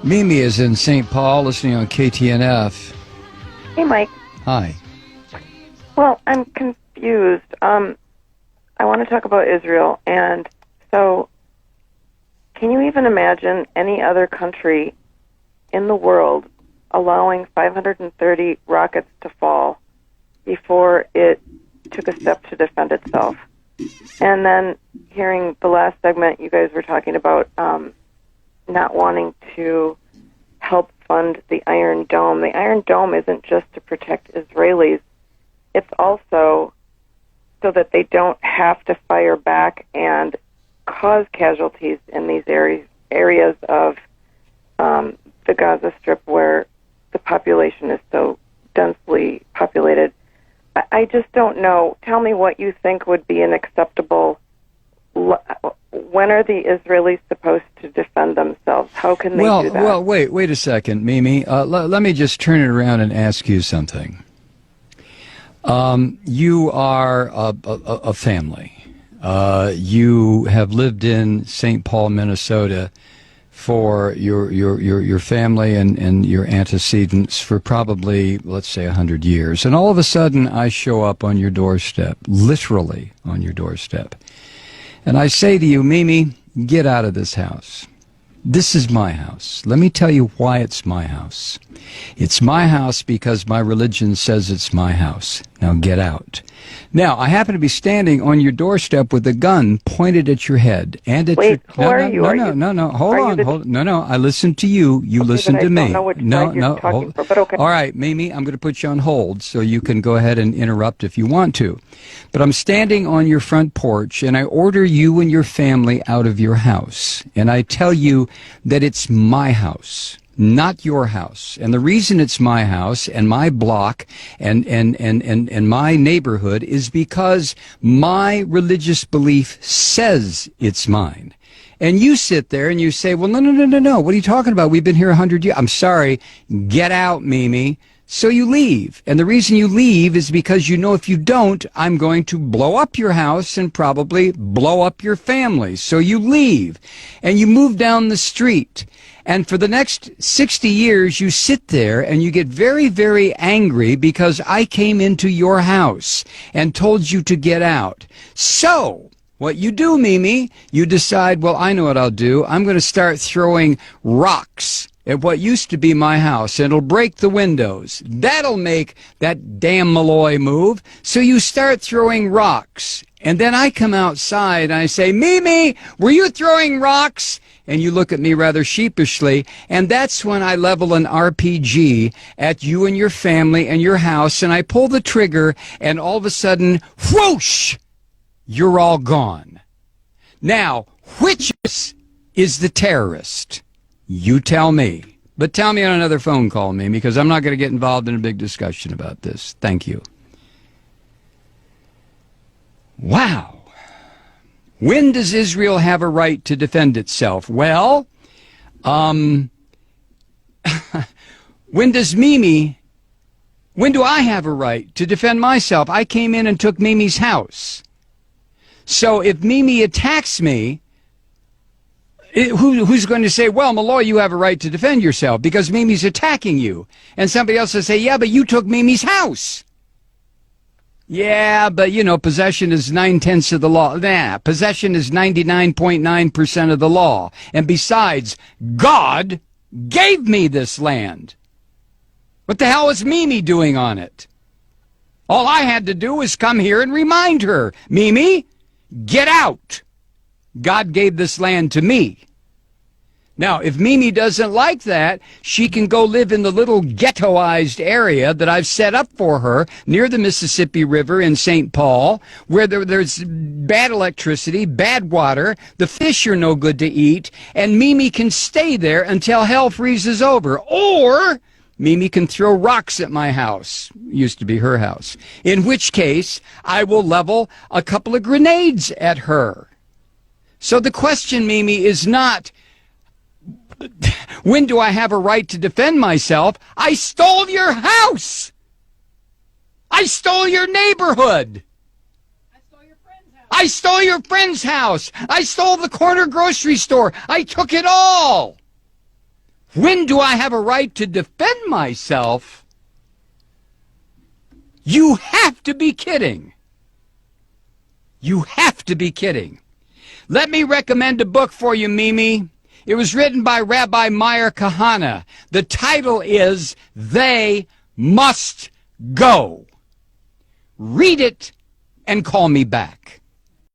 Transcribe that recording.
Mimi is in St. Paul listening on KTNF. Hey, Mike. Hi. Well, I'm confused. I want to talk about Israel. And so, can you even imagine any other country in the world allowing 530 rockets to fall before it took a step to defend itself? And then hearing the last segment, you guys were talking about not wanting to help fund the Iron Dome. The Iron Dome isn't just to protect Israelis. It's also so that they don't have to fire back and cause casualties in these areas of the Gaza Strip where the population is so densely populated. I just don't know. Tell me what you think would be an acceptable... When are the Israelis supposed to defend themselves? How can they do that? Well, wait a second, Mimi. Let me just turn it around and ask you something. You are a family. You have lived in St. Paul, Minnesota for your family and your antecedents for probably, let's say, 100 years. And all of a sudden, I show up on your doorstep, literally on your doorstep. And I say to you, Mimi, get out of this house. This is my house. Let me tell you why it's my house. It's my house because my religion says it's my house. Now get out. Now, I happen to be standing on your doorstep with a gun pointed at your head and at Wait, your... who are you? No. Hold on. No. I listen to you. You okay, listen to me. I don't know which side you're talking for, but okay. All right, Mimi, I'm going to put you on hold so you can go ahead and interrupt if you want to. But I'm standing on your front porch, and I order you and your family out of your house. And I tell you that it's my house, not your house. And the reason it's my house and my block and my neighborhood is because my religious belief says it's mine. And you sit there and you say, well, no. What are you talking about? We've been here 100 years. I'm sorry. Get out, Mimi. So you leave. And the reason you leave is because you know if you don't, I'm going to blow up your house and probably blow up your family. So you leave. And you move down the street. And for the next 60 years, you sit there and you get very, very angry because I came into your house and told you to get out. So what you do, Mimi, you decide, well, I know what I'll do. I'm going to start throwing rocks at what used to be my house, and it'll break the windows. That'll make that damn Malloy move. So you start throwing rocks. And then I come outside and I say, Mimi, were you throwing rocks? And you look at me rather sheepishly, and that's when I level an RPG at you and your family and your house, and I pull the trigger, and all of a sudden, whoosh, you're all gone. Now, which is the terrorist? You tell me. But tell me on another phone call, Mimi, because I'm not going to get involved in a big discussion about this. Thank you. Wow. When does Israel have a right to defend itself? Well, when do I have a right to defend myself? I came in and took Mimi's house. So if Mimi attacks me, who's going to say, well, Malloy, you have a right to defend yourself because Mimi's attacking you? And somebody else will say, yeah, but you took Mimi's house. Yeah, but, possession is 9/10 of the law. Nah, possession is 99.9% of the law. And besides, God gave me this land. What the hell is Mimi doing on it? All I had to do was come here and remind her, Mimi, get out. God gave this land to me. Now, if Mimi doesn't like that, she can go live in the little ghettoized area that I've set up for her near the Mississippi River in St. Paul, where there's bad electricity, bad water, the fish are no good to eat, and Mimi can stay there until hell freezes over. Or Mimi can throw rocks at my house, used to be her house, in which case I will level a couple of grenades at her. So the question, Mimi, is not, when do I have a right to defend myself? I stole your house. I stole your neighborhood. I stole your friend's house. I stole your friend's house. I stole the corner grocery store. I took it all. When do I have a right to defend myself? You have to be kidding. You have to be kidding. Let me recommend a book for you, Mimi. It was written by Rabbi Meir Kahana. The title is They Must Go. Read it and call me back.